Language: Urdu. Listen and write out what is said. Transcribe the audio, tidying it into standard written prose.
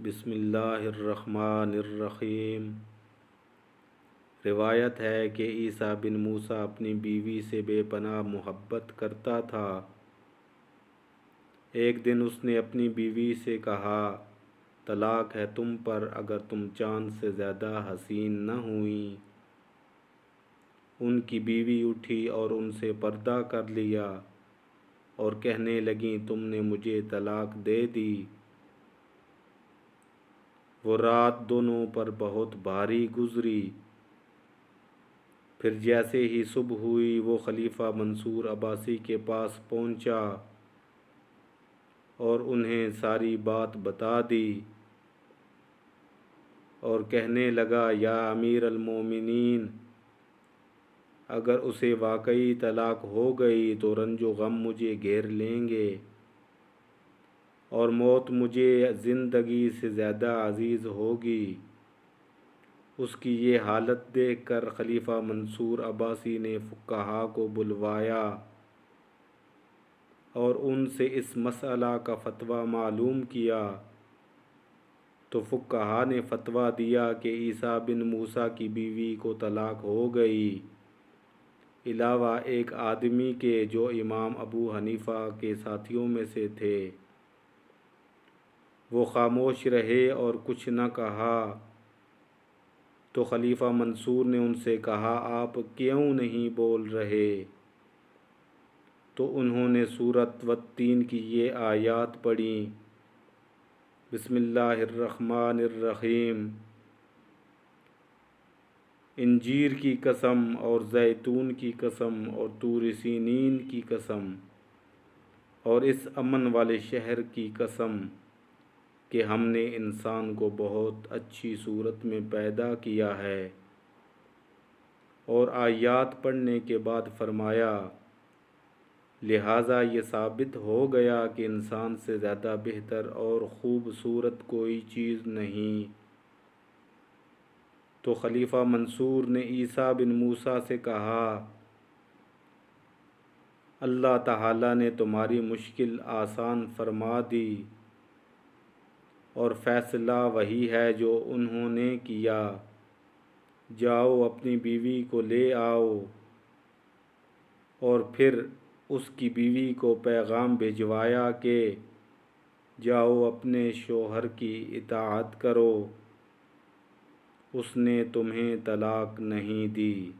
بسم اللہ الرحمن الرحیم۔ روایت ہے کہ عیسیٰ بن موسیٰ اپنی بیوی سے بے پناہ محبت کرتا تھا۔ ایک دن اس نے اپنی بیوی سے کہا، طلاق ہے تم پر اگر تم چاند سے زیادہ حسین نہ ہوئیں۔ ان کی بیوی اٹھی اور ان سے پردہ کر لیا اور کہنے لگیں، تم نے مجھے طلاق دے دی۔ وہ رات دونوں پر بہت بھاری گزری۔ پھر جیسے ہی صبح ہوئی وہ خلیفہ منصور عباسی کے پاس پہنچا اور انہیں ساری بات بتا دی اور کہنے لگا، یا امیر المومنین، اگر اسے واقعی طلاق ہو گئی تو رنج و غم مجھے گھیر لیں گے اور موت مجھے زندگی سے زیادہ عزیز ہوگی۔ اس کی یہ حالت دیکھ کر خلیفہ منصور عباسی نے فقہا کو بلوایا اور ان سے اس مسئلہ کا فتویٰ معلوم کیا، تو فقہا نے فتویٰ دیا کہ عیسیٰ بن موسیٰ کی بیوی کو طلاق ہو گئی، علاوہ ایک آدمی کے جو امام ابو حنیفہ کے ساتھیوں میں سے تھے۔ وہ خاموش رہے اور کچھ نہ کہا۔ تو خلیفہ منصور نے ان سے کہا، آپ کیوں نہیں بول رہے؟ تو انہوں نے سورۃ والتین کی یہ آیات پڑھیں، بسم اللہ الرحمن الرحیم، انجیر کی قسم اور زیتون کی قسم اور طور سینین کی قسم اور اس امن والے شہر کی قسم کہ ہم نے انسان کو بہت اچھی صورت میں پیدا کیا ہے۔ اور آیات پڑھنے کے بعد فرمایا، لہٰذا یہ ثابت ہو گیا کہ انسان سے زیادہ بہتر اور خوبصورت کوئی چیز نہیں۔ تو خلیفہ منصور نے عیسیٰ بن موسیٰ سے کہا، اللہ تعالیٰ نے تمہاری مشکل آسان فرما دی اور فیصلہ وہی ہے جو انہوں نے کیا، جاؤ اپنی بیوی کو لے آؤ۔ اور پھر اس کی بیوی کو پیغام بھجوایا کہ جاؤ اپنے شوہر کی اطاعت کرو، اس نے تمہیں طلاق نہیں دی۔